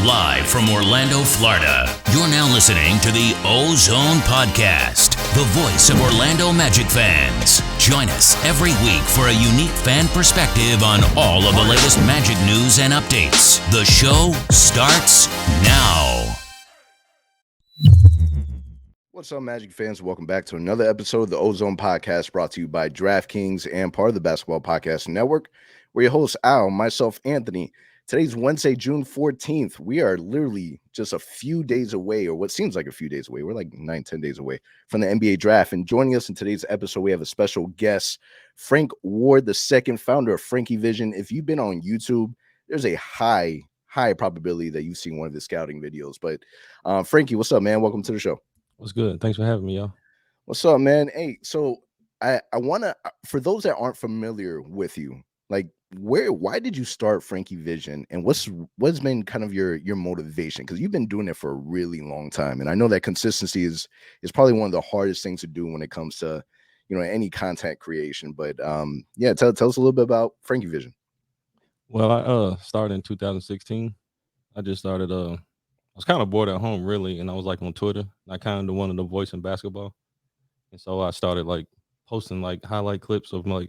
Live from Orlando, Florida, you're now listening to the OZone Podcast, the voice of Orlando Magic fans. Join us every week for a unique fan perspective on all of the latest Magic news and updates. The show starts now. What's up, Magic fans? Welcome back to another episode of the OZone Podcast, brought to you by DraftKings and part of the Basketball Podcast Network. We're your hosts, Al, myself, Anthony. Today's Wednesday, June 14th. We are literally just a few days away, or what seems like a few days away. We're like 9-10 days away from the NBA draft. And joining us in today's episode, we have a special guest, Frank Ward II, founder of Frankie Vision. If you've been on YouTube, there's a high probability that you've seen one of his scouting videos. But Frankie, what's up, man? Welcome to the show. What's good? Thanks for having me, y'all. What's up, man? Hey, so I want to, for those that aren't familiar with you, like, why did you start Frankie Vision, and what's been kind of your motivation? Because you've been doing it for a really long time, and I know that consistency is probably one of the hardest things to do when it comes to, you know, any content creation. But yeah, tell us a little bit about Frankie Vision. Well, I started in 2016. I just started. I was kind of bored at home, really, and I was like on Twitter. I kind of wanted a voice in basketball, and so I started like posting like highlight clips of like,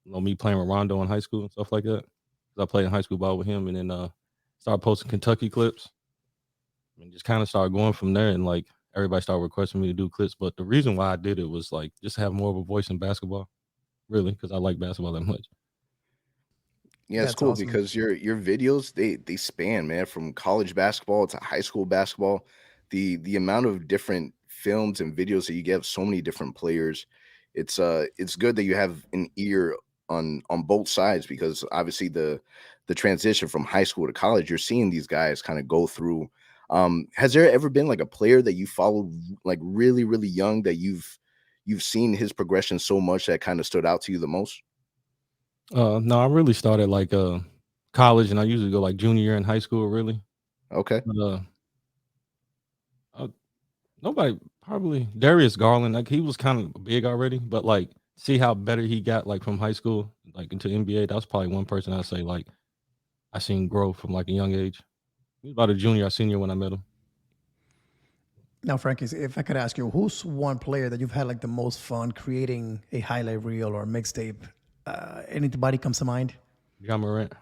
you know, me playing with Rondo in high school and stuff like that. I played in high school ball with him, and then started posting Kentucky clips, and just kind of started going from there. And like everybody started requesting me to do clips, but the reason why I did it was like just to have more of a voice in basketball, really, because I like basketball that much. Yeah, it's cool awesome. Because your videos they span, man, from college basketball to high school basketball. The amount of different films and videos that you get of so many different players, it's good that you have an ear on both sides, because obviously the transition from high school to college, you're seeing these guys kind of go through. Has there ever been like a player that you followed like really, really young that you've seen his progression so much that kind of stood out to you the most? No, I really started like college, and I usually go like junior year in high school, really. Okay. But, nobody, probably Darius Garland, like he was kind of big already, but like see how better he got like from high school like into NBA. That was probably one person I'd say like I seen grow from like a young age. He was about a junior or senior when I met him. Now, Frankie, if I could ask you, who's one player that you've had like the most fun creating a highlight reel or mixtape? Anybody comes to mind? Ja Morant.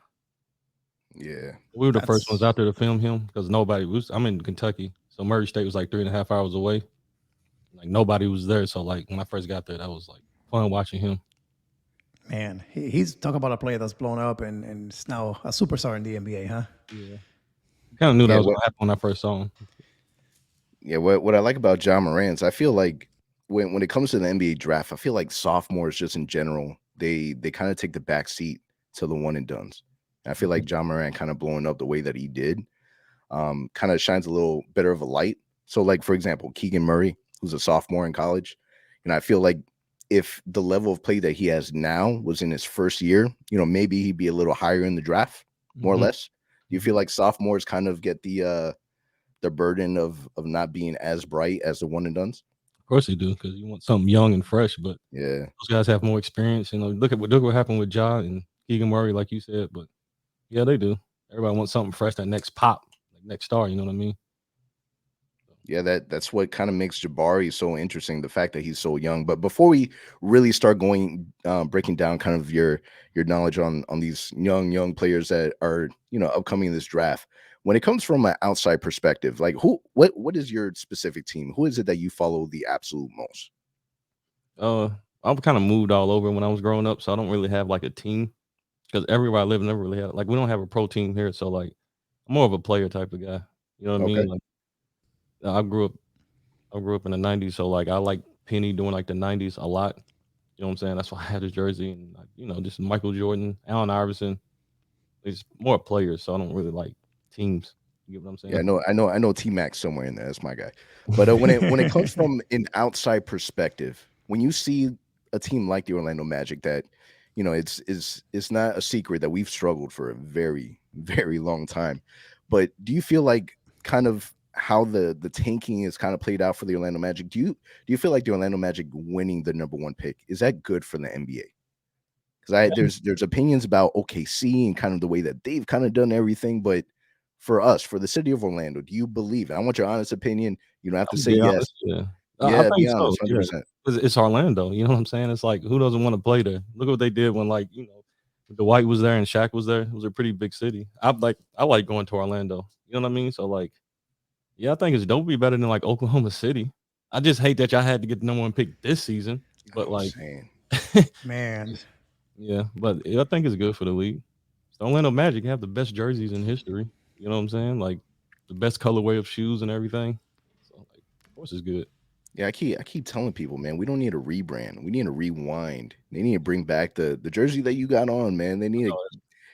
Yeah, we were the first ones out there to film him, because nobody was. I'm in Kentucky, so Murray State was like 3.5 hours away. Like nobody was there, so like when I first got there, that was like fun watching him. Man, he's talking about a player that's blown up and is now a superstar in the NBA, huh? Yeah, kind of knew that was going to happen when I first saw him. Yeah, what I like about Ja Morant is I feel like when it comes to the NBA draft, I feel like sophomores just in general, they kind of take the back seat to the one and dones. I feel like Ja Morant kind of blowing up the way that he did kind of shines a little better of a light. So like, for example, Keegan Murray, who's a sophomore in college, and I feel like if the level of play that he has now was in his first year, you know, maybe he'd be a little higher in the draft, more or less. Do you feel like sophomores kind of get the burden of not being as bright as the one and dones? Of course they do, because you want something young and fresh, but yeah, those guys have more experience. You know, look what happened with Ja and Keegan Murray, like you said. But yeah, they do. Everybody wants something fresh, that next pop, like next star. You know what I mean? Yeah, that's what kind of makes Jabari so interesting, the fact that he's so young. But before we really start going, breaking down kind of your knowledge on these young players that are, you know, upcoming in this draft, when it comes from an outside perspective, like what is your specific team? Who is it that you follow the absolute most? I'm kind of moved all over when I was growing up, so I don't really have like a team, because everywhere I live never really had, like, we don't have a pro team here, so like I'm more of a player type of guy. You know what I mean? Like, I grew up in the 90s, so like I like Penny doing like the 90s a lot. You know what I'm saying? That's why I had his jersey, and like, you know, just Michael Jordan, Allen Iverson. It's more players, so I don't really like teams. You get what I'm saying? Yeah, I know T-Mac somewhere in there. That's my guy. But when it comes from an outside perspective, when you see a team like the Orlando Magic, that, you know, it's not a secret that we've struggled for a very, very long time. But do you feel like kind of how the tanking is kind of played out for the Orlando Magic? Do you feel like the Orlando Magic winning the #1 pick, is that good for the NBA? Because there's opinions about OKC and kind of the way that they've kind of done everything, but for us, for the city of Orlando, do you believe? I want your honest opinion. You don't have to I'm say be yes. honest, yeah. I Yeah, be think so. honest, Yeah, 100%. 'cause it's Orlando. You know what I'm saying? It's like who doesn't want to play there? Look what they did when Dwight was there and Shaq was there. It was a pretty big city. I like going to Orlando. You know what I mean? So like, yeah, I think it's dope. Be better than like Oklahoma City. I just hate that y'all had to get the number one pick this season. But I'm like, saying. Man, yeah, but I think it's good for the league. The Orlando Magic have the best jerseys in history. You know what I'm saying? Like the best colorway of shoes and everything. So like, of course, it's good. Yeah, I keep telling people, man, we don't need a rebrand. We need a rewind. They need to bring back the jersey that you got on, man. They need to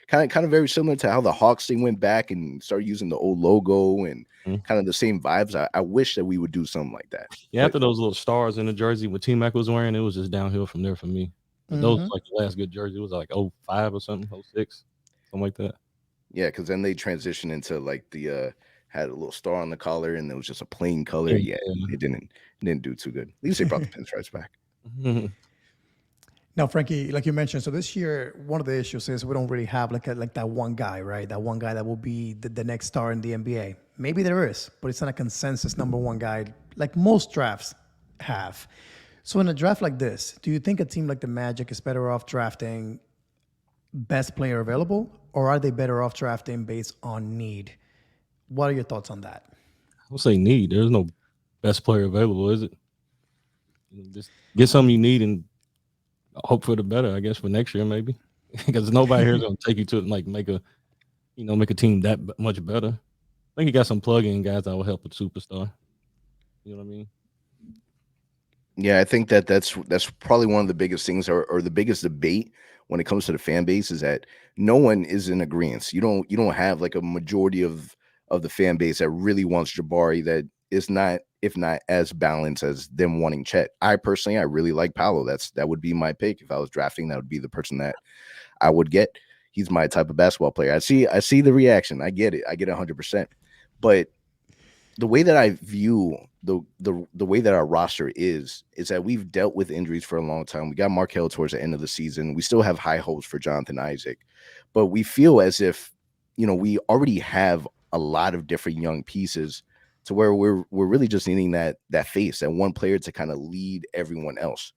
kind of very similar to how the Hawks thing went back and started using the old logo and Mhm. kind of the same vibes. I wish that we would do something like that. Yeah, But after those little stars in the jersey what T-Mac was wearing, it was just downhill from there for me. But those like the last good jersey. It was like 05 or something, 06, something like that. yeah, because then they transitioned into like the had a little star on the collar and it was just a plain color. Yeah, it didn't do too good. At least they brought the pinstripes back. Now, Frankie, like you mentioned, so this year one of the issues is we don't really have like that one guy, right? That one guy that will be the next star in the NBA. Maybe there is, but it's not a consensus number one guy like most drafts have. So in a draft like this, do you think a team like the Magic is better off drafting best player available, or are they better off drafting based on need? What are your thoughts on that? I'll say need. There's no best player available, is it? Just get something you need and hope for the better, I guess, for next year maybe. Because nobody here is going to take you to like make a team that much better. I think you got some plug-in guys that will help a superstar. You know what I mean? Yeah, I think that's probably one of the biggest things or the biggest debate when it comes to the fan base is that no one is in agreement. You don't have like a majority of the fan base that really wants Jabari that is not, if not as balanced as them wanting Chet. I really like Paolo. That would be my pick. If I was drafting, that would be the person that I would get. He's my type of basketball player. I see the reaction. I get it. I get 100%. But the way that I view the way that our roster is that we've dealt with injuries for a long time. We got Markelle towards the end of the season. We still have high hopes for Jonathan Isaac, but we feel as if, we already have a lot of different young pieces to where we're really just needing that face, that one player to kind of lead everyone else.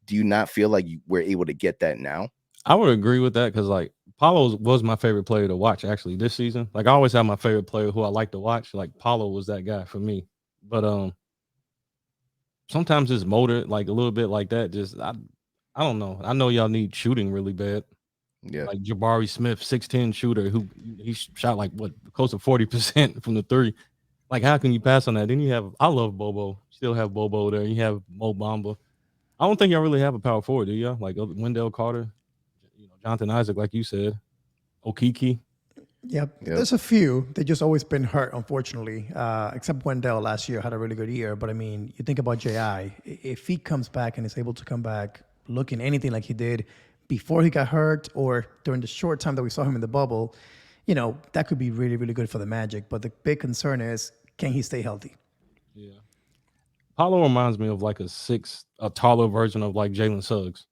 Do you not feel like we're able to get that now? I would agree with that because like Paolo was my favorite player to watch actually this season. Like I always have my favorite player who I like to watch. Like Paolo was that guy for me. But sometimes it's motor like a little bit like that. Just I don't know. I know y'all need shooting really bad. Yeah. Like Jabari Smith, 6'10" shooter who he shot like close to 40% from the three. Like how can you pass on that? Then I love Bobo. Still have Bobo there. You have Mo Bamba. I don't think y'all really have a power forward, do y'all? Like Wendell Carter, Jonathan Isaac, like you said, Okiki. Yep. There's a few. They just always been hurt, unfortunately. Except Wendell last year had a really good year. But I mean, you think about J.I. If he comes back and is able to come back looking anything like he did before he got hurt or during the short time that we saw him in the bubble, that could be really, really good for the Magic. But the big concern is, can he stay healthy? Yeah. Paolo reminds me of like a taller version of like Jalen Suggs.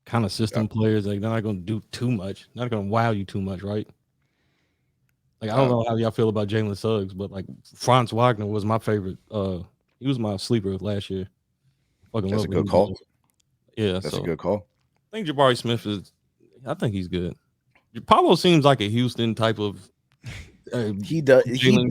Kind of system players, like they're not going to do too much, not going to wow you too much, right? Like I don't know how y'all feel about Jalen Suggs, but like Franz Wagner was my favorite. He was my sleeper last year. That's a good call. Yeah, that's a good call. I think Jabari Smith I think he's good. Paolo seems like a Houston type of. He does.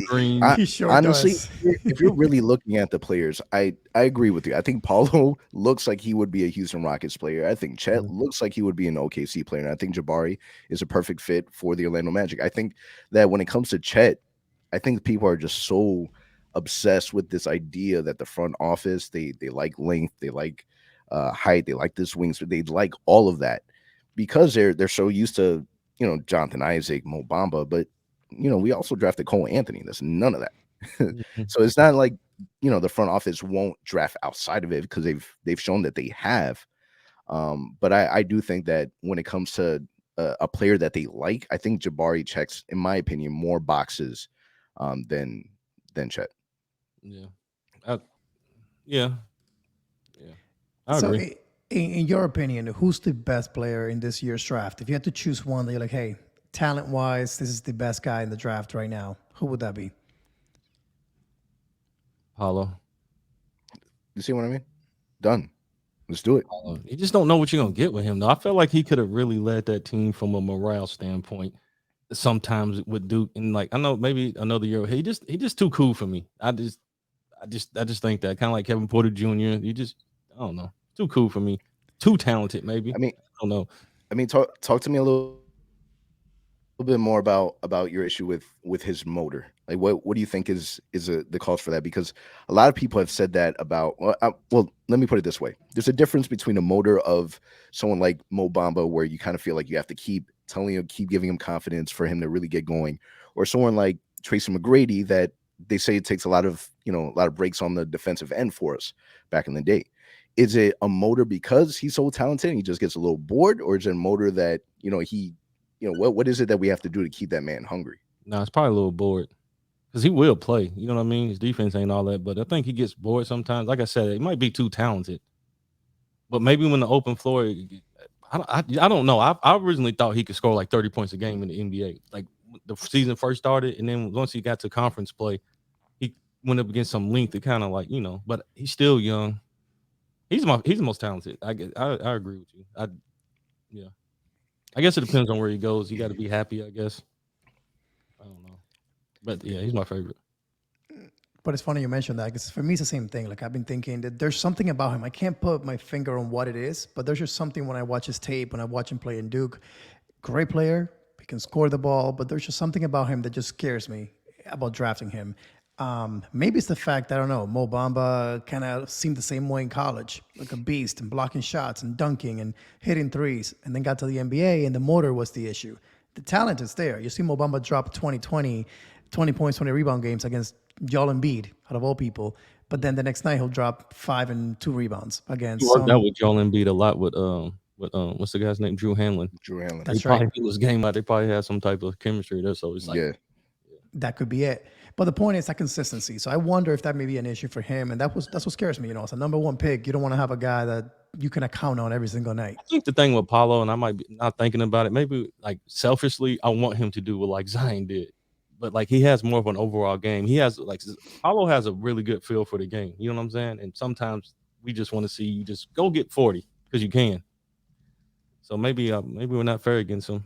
Green. He sure honestly, does. if you're really looking at the players, I agree with you. I think Paolo looks like he would be a Houston Rockets player. I think Chet looks like he would be an OKC player. And I think Jabari is a perfect fit for the Orlando Magic. I think that when it comes to Chet, I think people are just so obsessed with this idea that the front office, they like length, they like height, they like this wings, they like all of that because they're so used to, Jonathan Isaac, Mo Bamba, but we also drafted Cole Anthony. There's none of that. So it's not like, the front office won't draft outside of it because they've shown that they have. But I do think that when it comes to a player that they like, I think Jabari checks, in my opinion, more boxes than Chet. Yeah. I agree. So in your opinion, who's the best player in this year's draft? If you had to choose one that you're like, hey, talent-wise, this is the best guy in the draft right now, who would that be? Paolo. You see what I mean? Done. Let's do it. You just don't know what you're gonna get with him, though. I feel like he could have really led that team from a morale standpoint. Sometimes with Duke, and like I know maybe another year, he just too cool for me. I just think that kind of like Kevin Porter Jr. I don't know, too cool for me, too talented maybe. I mean, I don't know. I mean, talk to me a little bit more about your issue with his motor. Like, what do you think is the cause for that? Because a lot of people have said that about. Well, let me put it this way: there's a difference between a motor of someone like Mo Bamba, where you kind of feel like you have to keep telling him, keep giving him confidence for him to really get going, or someone like Tracy McGrady that they say it takes a lot of breaks on the defensive end for us back in the day. Is it a motor because he's so talented and he just gets a little bored, or is it a motor that what is it that we have to do to keep that man hungry? No, it's probably a little bored because he will play. You know what I mean? His defense ain't all that, but I think he gets bored sometimes. Like I said, he might be too talented, but maybe when the open floor, I don't know. I originally thought he could score like 30 points a game in the NBA. Like the season first started, and then once he got to conference play, he went up against some length. It kind of like but he's still young. He's the most talented. I agree with you. I guess it depends on where he goes. You got to be happy, I guess. I don't know, but yeah, he's my favorite. But it's funny you mentioned that because for me, it's the same thing. Like I've been thinking that there's something about him. I can't put my finger on what it is, but there's just something when I watch his tape, when I watch him play in Duke. Great player, he can score the ball, but there's just something about him that just scares me about drafting him. Maybe it's the fact that, I don't know, Mo Bamba kind of seemed the same way in college, like a beast and blocking shots and dunking and hitting threes, and then got to the NBA and the motor was the issue. The talent is there. You see Mo Bamba drop 20 points, 20 rebound games against Joel Embiid, out of all people. But then the next night he'll drop 5 and 2 rebounds against. He worked out with Joel Embiid a lot with what's the guy's name? Drew Hanlon. That's right. He was game out. They probably had some type of chemistry there. So it's like that could be it. But the point is that consistency. So I wonder if that may be an issue for him. And that's what scares me. As a number one pick, you don't want to have a guy that you can count on every single night. I think the thing with Paolo, and I might be not thinking about it, maybe like selfishly, I want him to do what like Zion did. But like he has more of an overall game. He has Paolo has a really good feel for the game. You know what I'm saying? And sometimes we just want to see you just go get 40 because you can. So maybe we're not fair against him.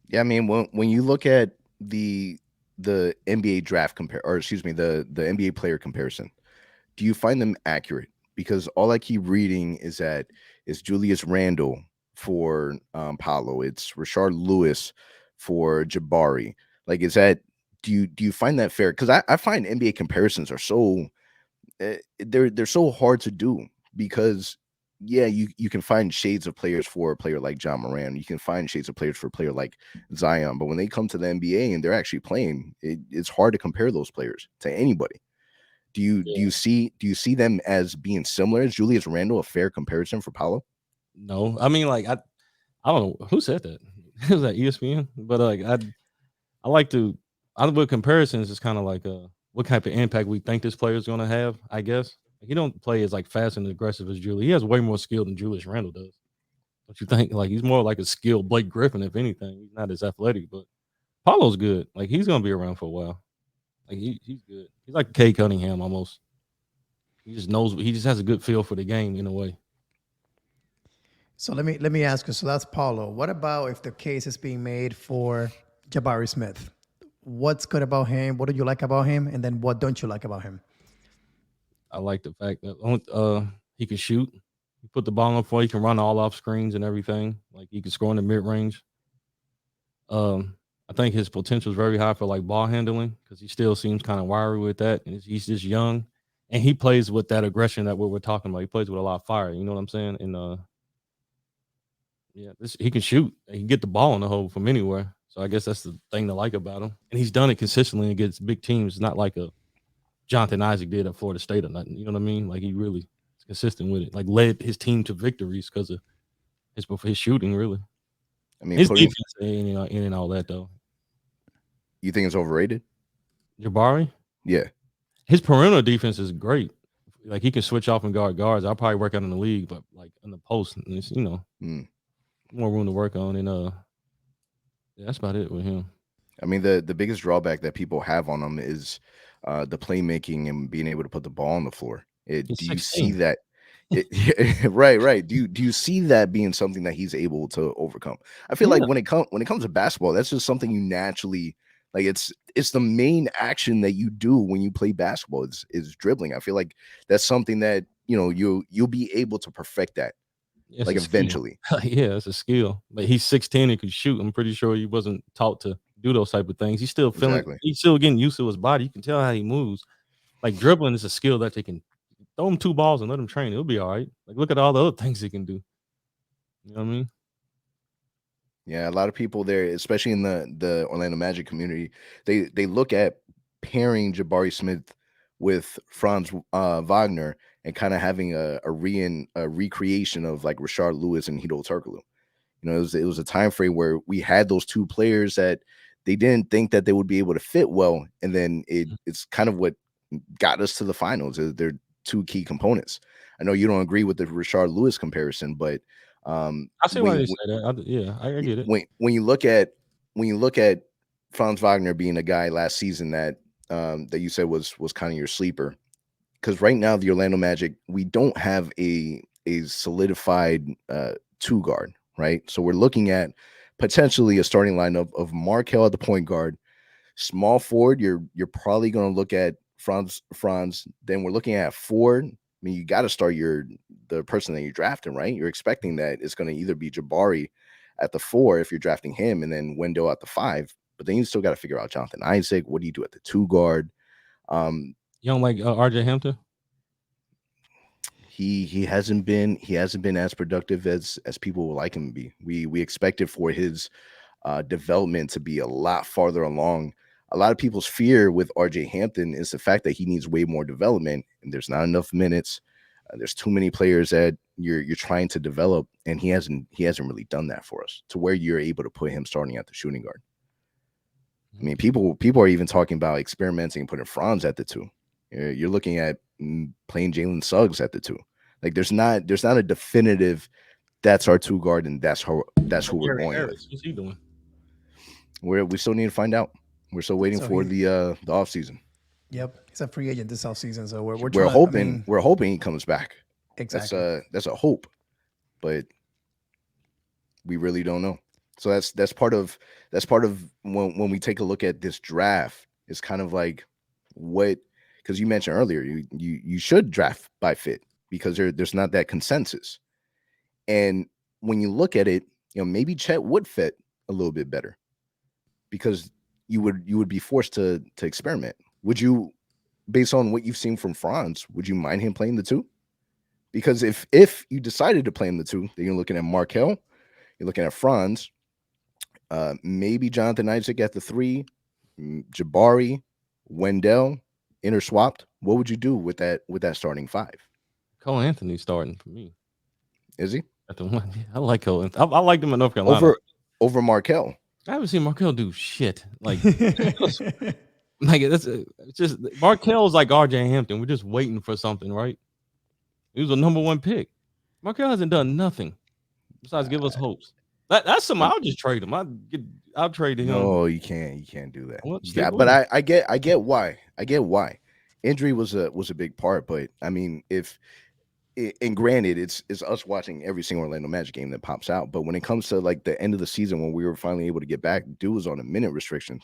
Yeah, I mean when you look at the NBA draft the NBA player comparison, do you find them accurate? Because all I keep reading is that it's Julius Randle for Paolo, it's Rashard Lewis for Jabari. Like, is that do you find that fair? Because I find NBA comparisons are so they're so hard to do because you can find shades of players for a player like John Moran. You can find shades of players for a player like Zion. But when they come to the NBA and they're actually playing, it's hard to compare those players to anybody. Do you see them as being similar? Is Julius Randle a fair comparison for Paolo? No, I mean like I don't know who said that. Was that ESPN? But like I like to with comparisons. It's kind of like what type of impact we think this player is going to have. I guess he don't play as like fast and aggressive as Julius. He has way more skill than Julius Randle does. Don't you think? Like he's more like a skilled Blake Griffin, if anything. He's not as athletic, but Paulo's good. Like he's gonna be around for a while. Like he's good. He's like Kay Cunningham almost. He just knows. He just has a good feel for the game in a way. So let me ask you. So that's Paolo. What about if the case is being made for Jabari Smith? What's good about him? What do you like about him? And then what don't you like about him? I like the fact that he can shoot. He put the ball on the floor. He can run all off screens and everything. Like he can score in the mid range. I think his potential is very high for like ball handling because he still seems kind of wiry with that. And he's just young, and he plays with that aggression that we're talking about. He plays with a lot of fire. You know what I'm saying? And he can shoot. He can get the ball in the hole from anywhere. So I guess that's the thing to like about him. And he's done it consistently against big teams. It's not like a Jonathan Isaac did at Florida State or nothing. You know what I mean? Like he really is consistent with it. Like led his team to victories because of his shooting. Really, I mean, his defense in and all that though. You think it's overrated? Jabari? Yeah, his perimeter defense is great. Like he can switch off and guard guards. I'll probably work out in the league, but like in the post, it's more room to work on. And Yeah, that's about it with him. I mean, the biggest drawback that people have on him is the playmaking and being able to put the ball on the floor. He's Do you see 16. that? Right. Do you see that being something that he's able to overcome? I feel like Yeah. when it comes to basketball, that's just something you naturally like. It's the main action that you do when you play basketball is dribbling. I feel like that's something that you'll be able to perfect that It's like a skill. eventually. Yeah, it's a skill. But he's 16 and can shoot. I'm pretty sure he wasn't taught to do those type of things. He's still Exactly. he's still getting used to his body. You can tell how he moves. Like dribbling is a skill that they can throw him 2 balls and let him train. It'll be all right. Like look at all the other things he can do. You know what I mean? Yeah, a lot of people there, especially in the Orlando Magic community, they look at pairing Jabari Smith with Franz Wagner and kind of having a recreation of like Rashard Lewis and Hito Turkoglu. It was a time frame where we had those two players that they didn't think that they would be able to fit well, and then it's kind of what got us to the finals. They're two key components. I know you don't agree with the Rashard Lewis comparison, but I see why they say that. I get it. when you look at Franz Wagner being a guy last season that you said was kind of your sleeper, because right now the Orlando Magic, we don't have a solidified two guard, right? So we're looking at potentially a starting lineup of Markelle at the point guard, small forward. You're probably going to look at Franz. Then we're looking at forward. I mean, you got to start the person that you're drafting, right? You're expecting that it's going to either be Jabari at the 4 if you're drafting him, and then Wendell at the 5. But then you still got to figure out Jonathan Isaac. What do you do at the 2 guard? You don't like RJ Hampton? He hasn't been as productive as people would like him to be. We expected for his development to be a lot farther along. A lot of people's fear with RJ Hampton is the fact that he needs way more development, and there's not enough minutes. There's too many players that you're trying to develop, and he hasn't really done that for us to where you're able to put him starting at the shooting guard. I mean, people are even talking about experimenting and putting Franz at the 2. You're looking at playing Jalen Suggs at the 2. Like there's not a definitive that's our 2 guard and that's who we're going with. What's he doing? We still need to find out. We're still waiting for the off season. Yep, he's a free agent this offseason, so we're hoping we're hoping he comes back. Exactly. That's a hope, but we really don't know. So that's part of when we take a look at this draft. It's kind of like because you mentioned earlier you should draft by fit because there's not that consensus. And when you look at it, maybe Chet would fit a little bit better because you would be forced to experiment. Would you, based on what you've seen from Franz, would you mind him playing the 2? Because if you decided to play him the 2, then you're looking at Markelle, you're looking at Franz, maybe Jonathan Isaac at the 3, Jabari, Wendell, interswapped. What would you do with that starting 5? Cole Anthony's starting for me. Is he? At the 1. I like Cole Anthony. I liked him in North Carolina. Over Markelle. I haven't seen Markelle do shit. Like it's just Markelle's like RJ Hampton. We're just waiting for something, right? He was a number 1 pick. Markelle hasn't done nothing besides give us hopes. That's something. I'll just trade him. I'll trade him. No, you can't do that. Yeah, but I get why. Injury was a big part, but I mean, and granted, it's us watching every single Orlando Magic game that pops out. But when it comes to like the end of the season, when we were finally able to get back, dude was on a minute restriction,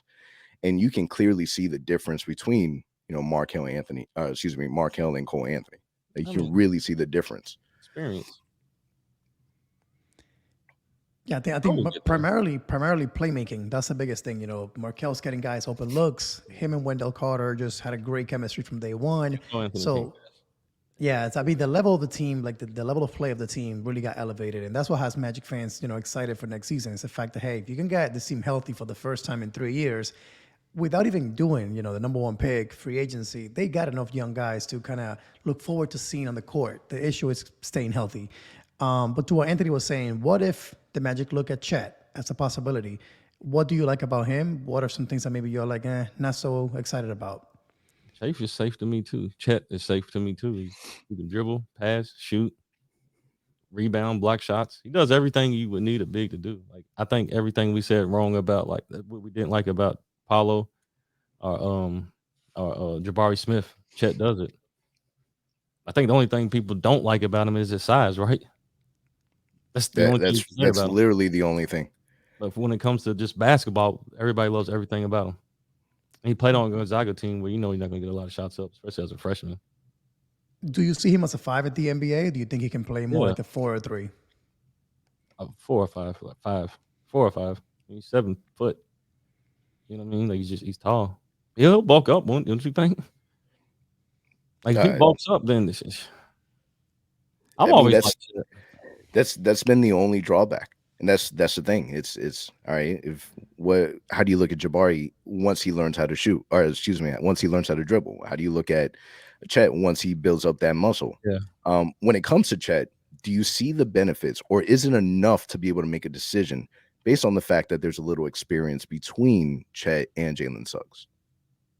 and you can clearly see the difference between Markelle and Cole Anthony. Like you can really see the difference. Experience. Yeah, I think primarily playmaking. That's the biggest thing. Markelle's getting guys open looks. Him and Wendell Carter just had a great chemistry from day one. So. Yeah, the level of the team, like the level of play of the team really got elevated. And that's what has Magic fans, excited for next season. It's the fact that, hey, if you can get this team healthy for the first time in 3 years without even doing, the number 1 pick, free agency, they got enough young guys to kind of look forward to seeing on the court. The issue is staying healthy. But to what Anthony was saying, what if the Magic look at Chet as a possibility? What do you like about him? What are some things that maybe you're like, not so excited about? Safe is safe to me too. Chet is safe to me too. He can dribble, pass, shoot, rebound, block shots. He does everything you would need a big to do. Like I think everything we said wrong about like what we didn't like about Paolo or Jabari Smith, Chet does it. I think the only thing people don't like about him is his size, right? That's the only thing you can say That's about him. literally the only thing. But when it comes to just basketball, everybody loves everything about him. And he played on a Gonzaga team where you know he's not going to get a lot of shots up, especially as a freshman. Do you see him as a 5 at the NBA? Do you think he can play more like a 4 or 3? 4 or 5, like 5, 4 or 5. He's 7 foot. You know what I mean? Like he's tall. He'll bulk up, don't you think? Like if he bulks up, then that's been the only drawback, and that's the thing. It's all right. How do you look at Jabari once he learns how to shoot, or excuse me, once he learns how to dribble? How do you look at Chet once he builds up that muscle? Yeah. When it comes to Chet, do you see the benefits, or is it enough to be able to make a decision based on the fact that there's a little experience between Chet and Jalen Suggs?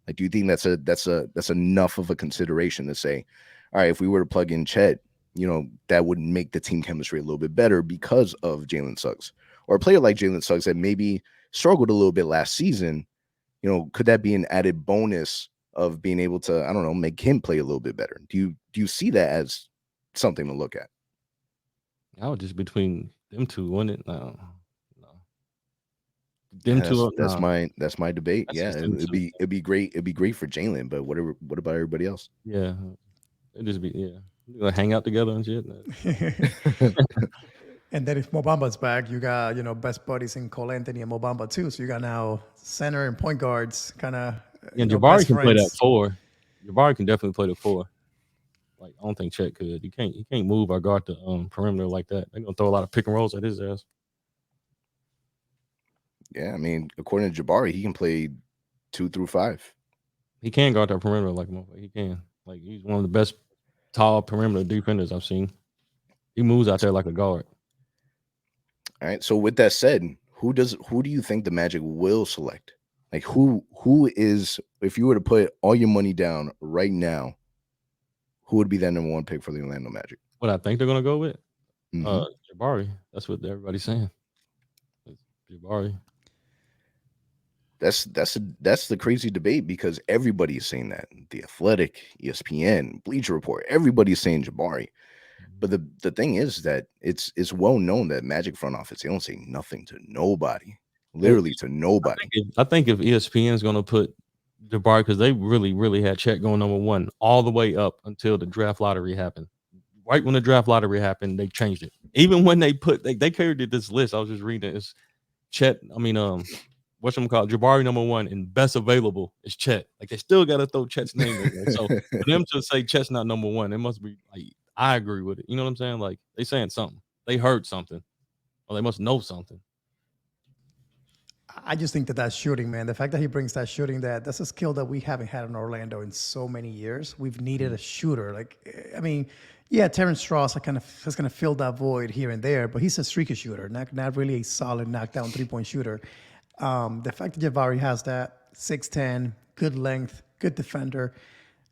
Like, do you think that's enough of a consideration to say, all right, if we were to plug in Chet, you know, that would make the team chemistry a little bit better because of Jalen Suggs, or a player like Jalen Suggs that maybe struggled a little bit last season? You know, could that be an added bonus of being able to, I don't know, make him play a little bit better? Do you see that as something to look at? I would just between them two, wouldn't it? No. That's my debate. It'd be great. It'd be great for Jalen, but what about everybody else? Yeah, it'd just be We're gonna hang out together and shit. And then if Mo Bamba's back, you got best buddies in Cole Anthony and Mo Bamba too. So you got now center and point guards kind of. And Jabari can play that 4. Jabari can definitely play the 4. Like I don't think Chet could. He can't move or guard the perimeter like that. They're gonna throw a lot of pick and rolls at his ass. Yeah, I mean, according to Jabari, he can play 2 through 5. He can guard that perimeter like he can. Like he's one of the best tall perimeter defenders I've seen. He moves out there like a guard. All right. So with that said, who do you think the Magic will select? Like who is, if you were to put all your money down right now, who would be that number 1 pick for the Orlando Magic? What I think they're gonna go with? Mm-hmm. Jabari. That's what everybody's saying. Jabari. That's the crazy debate because everybody's saying that. The Athletic, ESPN, Bleacher Report, everybody's saying Jabari. But the thing is that it's well known that Magic front office, they don't say nothing to nobody. Literally to nobody. I think if ESPN is going to put Jabari, because they really, really had Chet going number 1 all the way up until the draft lottery happened. Right when the draft lottery happened, they changed it. Even when they carried this list, I was just reading it's Chet. I mean, whatchamacallit, Jabari number 1 and best available is Chet. Like they still got to throw Chet's name in there. So for them to say Chet's not number 1, it must be like I agree with it. You know what I'm saying? Like they saying something. They heard something, or they must know something. I just think that shooting, man, the fact that he brings that shooting, that's a skill that we haven't had in Orlando in so many years. We've needed a shooter. Like, I mean, yeah, Terrence Strauss is kind of fill that void here and there, but he's a streaky shooter, not really a solid knockdown 3-point shooter. The fact that Jabari has that 6'10", good length, good defender.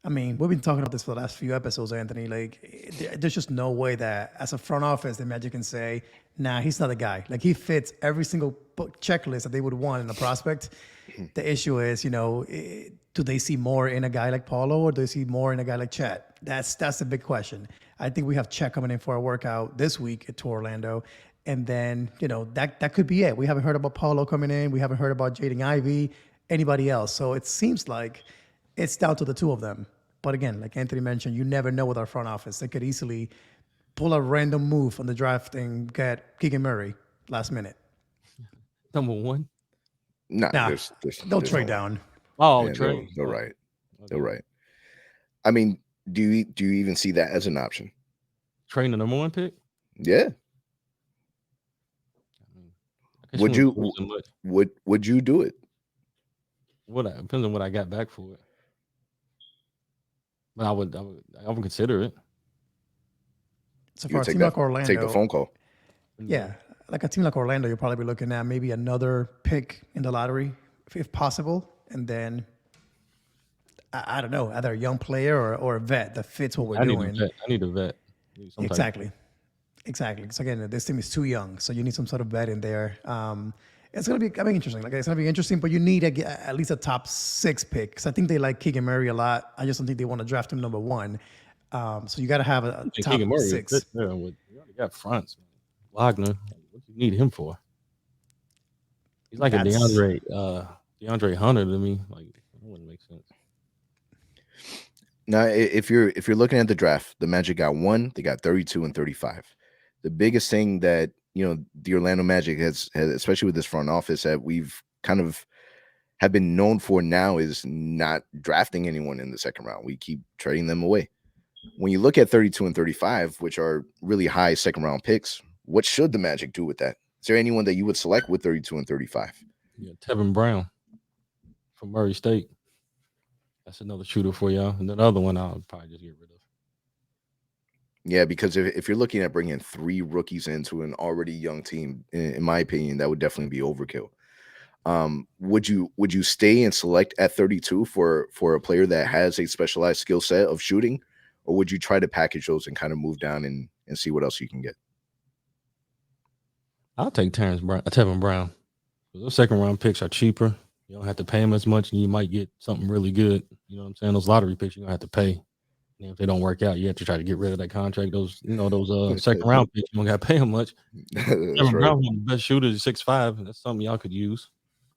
I mean, we've been talking about this for the last few episodes, Anthony. Like, there's just no way that as a front office, the Magic can say, nah, he's not the guy. Like, he fits every single checklist that they would want in a prospect. The issue is, do they see more in a guy like Paolo or do they see more in a guy like Chet? That's the big question. I think we have Chet coming in for a workout this week to Orlando. And then, that could be it. We haven't heard about Paolo coming in. We haven't heard about Jaden Ivey, anybody else. So it seems like it's down to the two of them. But again, like Anthony mentioned, you never know with our front office. They could easily pull a random move on the draft and get Keegan Murray last minute. Number 1? Nah, they'll trade down. Oh, yeah, trade. They're right. Okay. They're right. I mean, do you even see that as an option? Trading the number 1 pick? Yeah. Would you do it? Depends on what I got back for it. But I would consider it. So for a team like Orlando, take the phone call. Yeah, like a team like Orlando, you'll probably be looking at maybe another pick in the lottery, if possible, and then I don't know, either a young player or a vet that fits what we're doing. I need a vet. Exactly. Exactly. Because again, this team is too young, so you need some sort of bet in there. It's gonna be interesting. Like it's gonna be interesting, but you need at least a top 6 pick. Because I think they like Keegan Murray a lot. I just don't think they want to draft him number 1. So you got to have a And top Keegan Murray 6. you already got fronts. Wagner, what do you need him for? He's like a DeAndre Hunter to me. Like that wouldn't make sense. Now, if you're looking at the draft, the Magic got 1, they got 32 and 35. The biggest thing that the Orlando Magic has, especially with this front office, that we've kind of have been known for now is not drafting anyone in the second round. We keep trading them away. When you look at 32 and 35, which are really high second round picks, what should the Magic do with that? Is there anyone that you would select with 32 and 35? Yeah, Tevin Brown from Murray State. That's another shooter for y'all. And then the other one I'll probably just get rid of. Yeah, because if you're looking at bringing 3 rookies into an already young team, in my opinion, that would definitely be overkill. Would you stay and select at 32 for a player that has a specialized skill set of shooting, or would you try to package those and kind of move down and see what else you can get? I'll take Tevin Brown. Those second round picks are cheaper. You don't have to pay him as much, and you might get something really good. You know what I'm saying? Those lottery picks you're gonna have to pay. And if they don't work out, you have to try to get rid of that contract. Those second round picks, you don't got to pay them much. Tevin Brown, the best shooter, is 6'5". That's something y'all could use.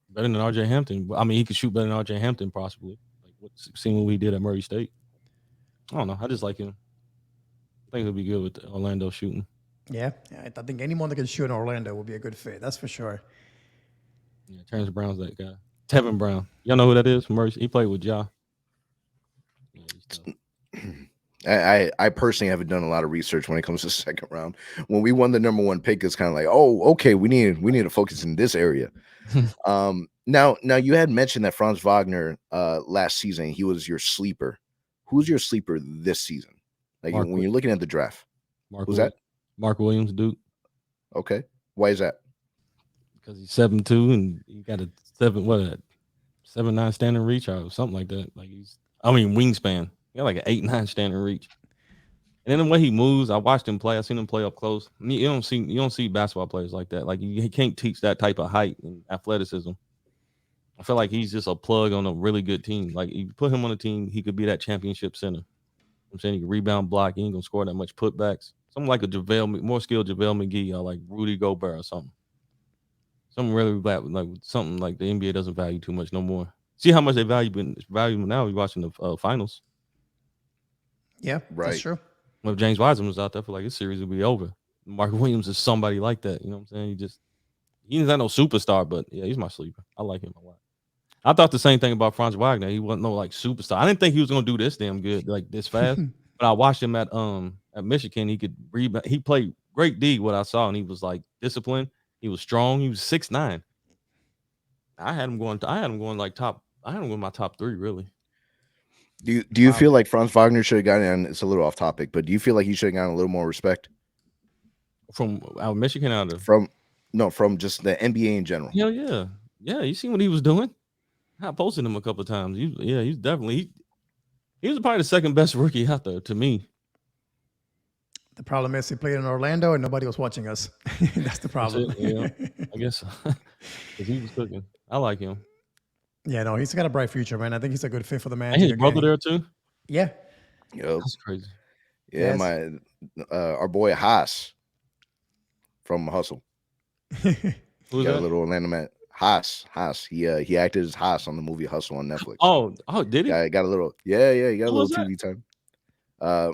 Better than RJ Hampton. I mean, he could shoot better than RJ Hampton, possibly. Like seeing what we did at Murray State. I don't know. I just like him. I think he'll be good with Orlando shooting. Yeah, I think anyone that can shoot in Orlando will be a good fit. That's for sure. Yeah, Terrence Brown's that guy. Tevin Brown. Y'all know who that is? Murray. He played with Ja. Yeah, I personally haven't done a lot of research when it comes to second round. When we won the number 1 pick, it's kind of like, oh, okay, we need to focus in this area. Now you had mentioned that Franz Wagner last season, he was your sleeper. Who's your sleeper this season? Like when you're looking at the draft, who's that? Mark Williams, Duke. Okay, why is that? Because he's 7'2" and he got a 7'9" standing reach or something like that. Like wingspan. He got like an 8'9" standing reach. And then the way he moves, I watched him play. I seen him play up close. You don't see basketball players like that. Like you can't teach that type of height and athleticism. I feel like he's just a plug on a really good team. Like you put him on a team, he could be that championship center. I'm saying he can rebound, block. He ain't gonna score that much putbacks. Something like more skilled JaVale McGee or like Rudy Gobert or something. Something really like something like the NBA doesn't value too much no more. See how much they value now. We're watching the finals. Yeah, right. That's true. Well, if James Wiseman was out there, I feel like this series would be over. Mark Williams is somebody like that. You know what I'm saying? He's not no superstar, but yeah, he's my sleeper. I like him a lot. I thought the same thing about Franz Wagner. He wasn't no like superstar. I didn't think he was gonna do this damn good, like this fast. But I watched him at Michigan. He could rebound. He played great D. What I saw, and he was like disciplined. He was strong. He was 6'9". I had him going like top. I had him going my top 3 really. Do you feel like Franz Wagner should have gotten? And it's a little off topic, but do you feel like he should have gotten a little more respect from out Michigan from just the NBA in general? Yeah. You seen what he was doing? I posted him a couple of times. He's definitely he was probably the second best rookie out there to me. The problem is he played in Orlando and nobody was watching us. That's the problem. I guess because he was cooking. I like him. Yeah, no, he's got a bright future, man. I think he's a good fit for the man. And his brother there too. Yeah. Yep. That's crazy. Yeah, Yes. Our boy Haas from Hustle. Who's Got that? a little Orlando man. Haas. He acted as Haas on the movie Hustle on Netflix. Oh, did he? Got a little. Yeah, he got a Who was little TV time.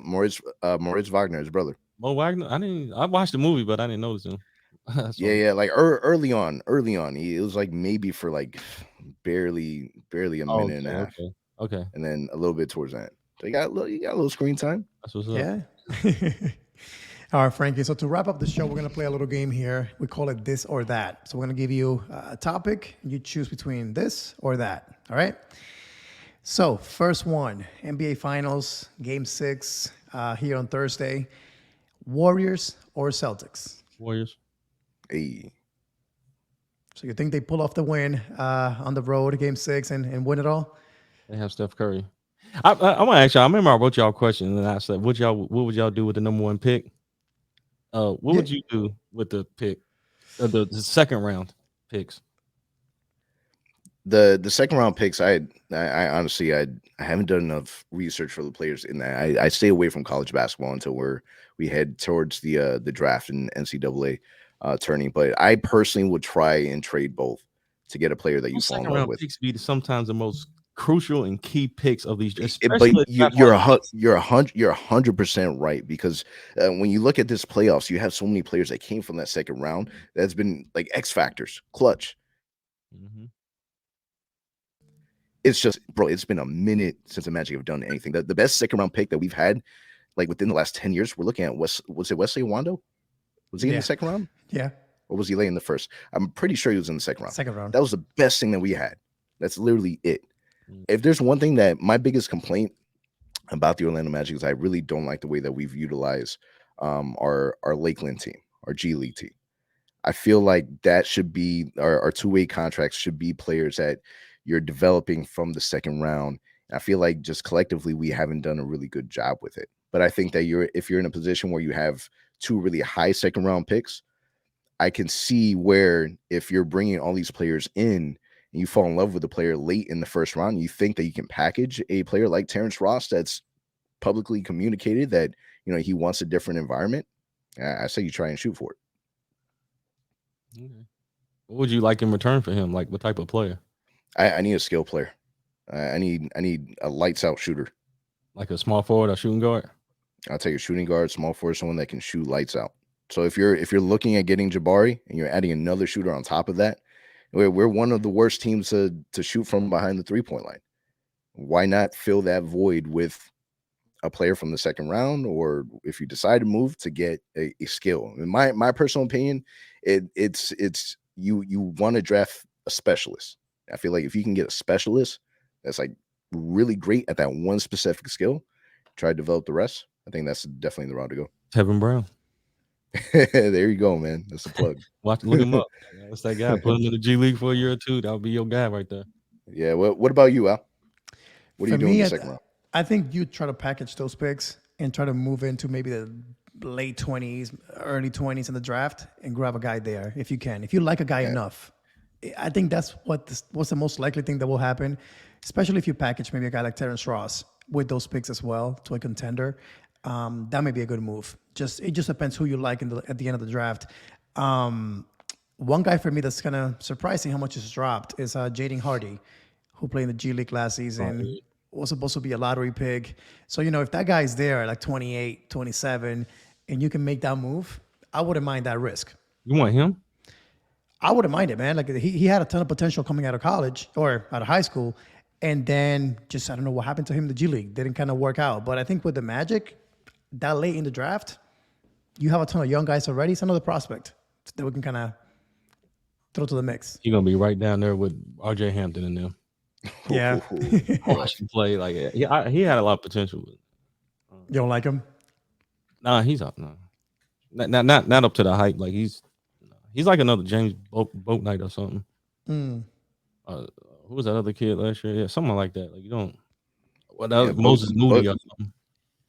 Moritz Wagner, his brother. Mo Wagner. I watched the movie, but I didn't notice him. Yeah. Like early on, it was like maybe for like barely a minute and a half. Okay. And then a little bit towards that. So you got a little screen time. That's what's up. Yeah. All right, Frankie. So to wrap up the show, we're going to play a little game here. We call it This or That. So we're going to give you a topic. You choose between this or that. All right? So first one, NBA Finals, Game 6 here on Thursday. Warriors or Celtics? Warriors. Hey. So you think they pull off the win on the road, Game 6, and win it all? They have Steph Curry. I want to ask y'all. I remember I wrote y'all a question and I said, what would y'all do with the number 1 pick? What would you do with the pick, the second round picks? The second round picks, I honestly I haven't done enough research for the players in that. I stay away from college basketball until we head towards the draft and NCAA turning. But I personally would try and trade both to get a player that you Those fall in second love round with. picks be sometimes the most crucial and key picks of these, But especially you're 100% right, because when you look at this playoffs, you have so many players that came from that second round that's been like X factors, clutch. Mm-hmm. It's just, bro, it's been a minute since the Magic have done anything. The best second round pick that we've had, like within the last 10 years, we're looking at was it Wesley Wando? Was he in the second round? Yeah. Or was he late in the first? I'm pretty sure he was in the second round. Second round. That was the best thing that we had. That's literally it. If there's one thing that my biggest complaint about the Orlando Magic is, I really don't like the way that we've utilized our Lakeland team, our G League team. I feel like that should be our two-way contracts should be players that you're developing from the second round. And I feel like just collectively we haven't done a really good job with it. But I think that if you're in a position where you have two really high second round picks, I can see where if you're bringing all these players in and you fall in love with a player late in the first round, you think that you can package a player like Terrence Ross that's publicly communicated that, you know, he wants a different environment. I say you try and shoot for it. Okay. What would you like in return for him? Like what type of player? I need a skill player. I need a lights out shooter. Like a small forward or shooting guard? I'll take a shooting guard, small forward, someone that can shoot lights out. So if you're looking at getting Jabari and you're adding another shooter on top of that, we're one of the worst teams to shoot from behind the 3-point line. Why not fill that void with a player from the second round, or if you decide to move, to get a skill? In my personal opinion, it's you want to draft a specialist. I feel like if you can get a specialist that's like really great at that one specific skill, try to develop the rest. I think that's definitely the route to go. Kevin Brown. There you go, man. That's a plug. Look him up. That's that guy. Put him in the G League for a year or two. That'll be your guy right there. Yeah. What about you, Al? What are you doing in the second round? I think you try to package those picks and try to move into maybe the late 20s, early 20s in the draft and grab a guy there if you can. If you like a guy enough, I think that's what's the most likely thing that will happen, especially if you package maybe a guy like Terrence Ross with those picks as well to a contender. That may be a good move. It just depends who you like at the end of the draft. One guy for me that's kind of surprising how much it's dropped is Jaden Hardy, who played in the G League last season. Was supposed to be a lottery pick. So, you know, if that guy's there at like 28, 27, and you can make that move, I wouldn't mind that risk. You want him? I wouldn't mind it, man. Like he had a ton of potential coming out of college or out of high school. And then just, I don't know what happened to him in the G League. Didn't kind of work out. But I think with the Magic, that late in the draft, you have a ton of young guys already. It's another prospect that we can kind of throw to the mix. He's going to be right down there with RJ Hampton in there. Yeah. Watch him play. Like, he had a lot of potential. You don't like him? Nah, he's up. No. Not up to the hype. Like, he's like another James Boat Knight or something. Who was that other kid last year? Yeah, someone like that. Like, you don't. Moses Moody or something.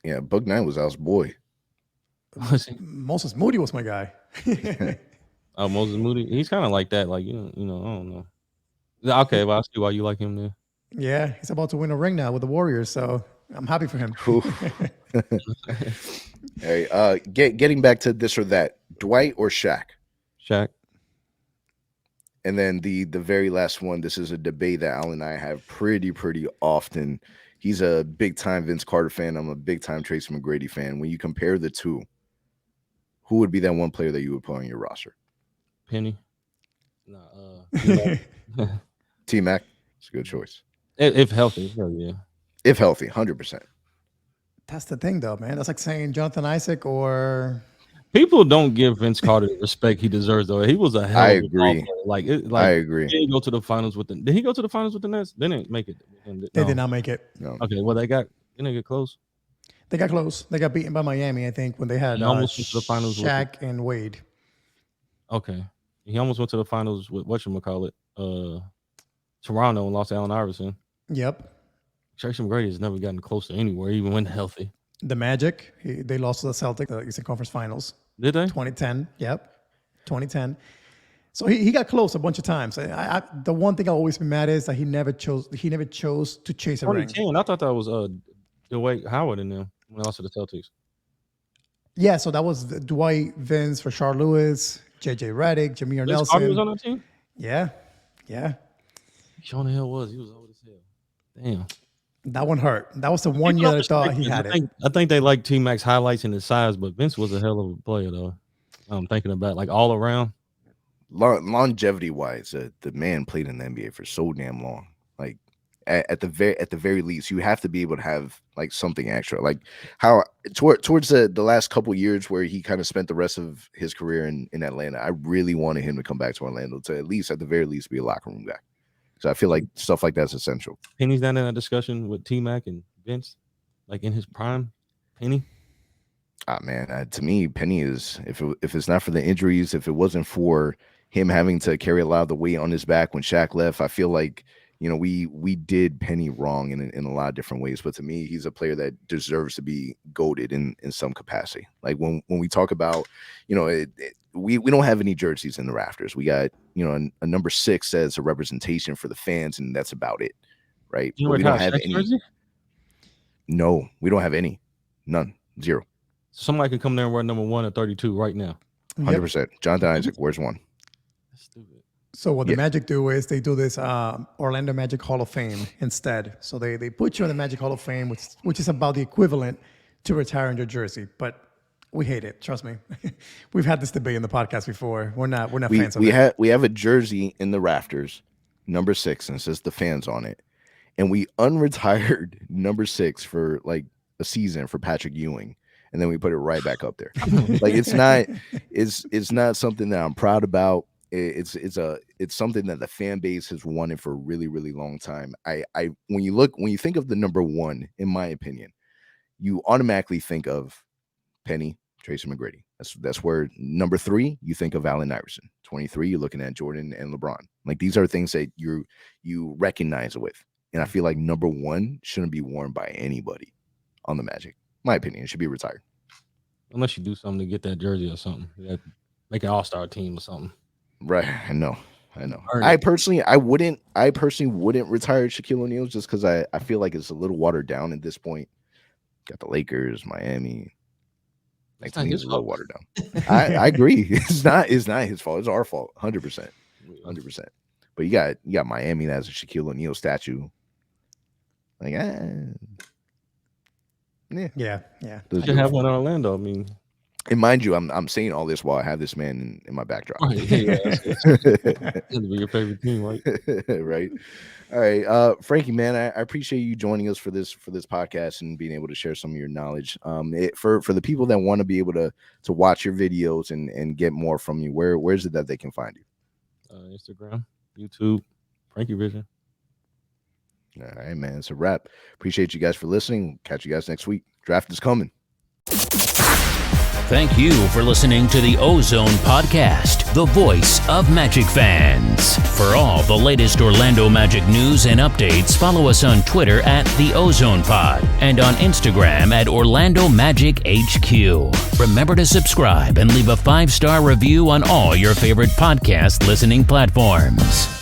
Yeah, Bug Knight was Al's boy. Moses Moody was my guy. Oh, Moses Moody. He's kind of like that. Like, you know, I don't know. Okay, well, I see why you like him there. Yeah, he's about to win a ring now with the Warriors, so I'm happy for him. Hey, getting back to this or that, Dwight or Shaq? Shaq. And then the very last one, this is a debate that Al and I have pretty often. He's a big-time Vince Carter fan. I'm a big-time Tracy McGrady fan. When you compare the two, who would be that one player that you would put on your roster? Penny. T-Mac. It's a good choice. If healthy, yeah. If healthy, 100%. That's the thing, though, man. That's like saying Jonathan Isaac or... People don't give Vince Carter the respect he deserves, though. He was a hell of a ball player. I agree. He didn't go to the finals with Did he go to the finals with the Nets? They didn't make it. They did not make it. No. Okay, well, they didn't get close. They got close. They got beaten by Miami, I think, when they had almost went to the finals Shaq and Wade. Okay. He almost went to the finals with whatchamacallit, Toronto, and lost to Allen Iverson. Yep. Tracy McGrady has never gotten close to anywhere, even when healthy. The Magic, they lost to the Celtics, the Eastern Conference Finals. Did they? 2010. Yep, 2010. So he got close a bunch of times. The one thing I've always been mad is that he never chose to chase a ring. 2010. I thought that was Dwight Howard in them when I lost to the Celtics. Yeah, so that was Dwight, Vince, Rashard Lewis, JJ Redick, Jameer Nelson. Carter was on that team? Yeah. Sean the hell was. He was old as hell. Damn. That one hurt. That was the one year I thought he had it. I think they like T-Mac's highlights and his size, but Vince was a hell of a player, though. I'm thinking about like all around. Longevity wise, the man played in the NBA for so damn long. Like at the very least, you have to be able to have like something extra. Like how towards the last couple years where he kind of spent the rest of his career in Atlanta, I really wanted him to come back to Orlando to at the very least be a locker room guy. So I feel like stuff like that's essential. Penny's not in a discussion with T-Mac and Vince, like in his prime. Penny. Man, to me, Penny is if it's not for the injuries, if it wasn't for him having to carry a lot of the weight on his back when Shaq left, I feel like we did Penny wrong in a lot of different ways. But to me, he's a player that deserves to be goated in some capacity. Like when we talk about, we don't have any jerseys in the rafters. We got a number 6 as a representation for the fans, and that's about it, right? We don't have any. Jersey? No, we don't have any. None. 0. Somebody can come there and wear number 1 or 32 right now. 100%. Jonathan Isaac, where's 1? That's stupid. So what the Magic do is they do this Orlando Magic Hall of Fame instead. So they put you in the Magic Hall of Fame, which is about the equivalent to retiring your jersey. But we hate it. Trust me. We've had this debate in the podcast before. We're not fans of it. We have a jersey in the rafters, number 6, and it says the fans on it. And we unretired number 6 for like a season for Patrick Ewing. And then we put it right back up there. Like it's not something that I'm proud about. It's something that the fan base has wanted for a really, really long time. When you think of the number 1, in my opinion, you automatically think of Penny, Tracy McGrady. That's where number 3, you think of Allen Iverson. 23, you're looking at Jordan and LeBron. Like these are things that you recognize it with. And I feel like number 1 shouldn't be worn by anybody on the Magic. My opinion, it should be retired. Unless you do something to get that jersey or something. Make an all-star team or something. Right. I know. I personally wouldn't retire Shaquille O'Neal just because I feel like it's a little watered down at this point. Got the Lakers, Miami. Like to me, it's a little watered down. I agree. It's not his fault. It's our fault. 100%. 100%. But you got Miami that has a Shaquille O'Neal statue. Like, Yeah. You should have one in Orlando. I mean, and mind you, I'm saying all this while I have this man in my backdrop. Yeah, it'll be your favorite team, right? Right. All right, Frankie, man, I appreciate you joining us for this podcast and being able to share some of your knowledge. For the people that want to be able to watch your videos and get more from you, where is it that they can find you? Instagram, YouTube, Frankie Vision. All right, man. It's a wrap. Appreciate you guys for listening. Catch you guys next week. Draft is coming. Thank you for listening to the OZone Podcast, the voice of Magic fans. For all the latest Orlando Magic news and updates, follow us on Twitter at the OZone Pod and on Instagram at Orlando Magic HQ. Remember to subscribe and leave a 5-star review on all your favorite podcast listening platforms.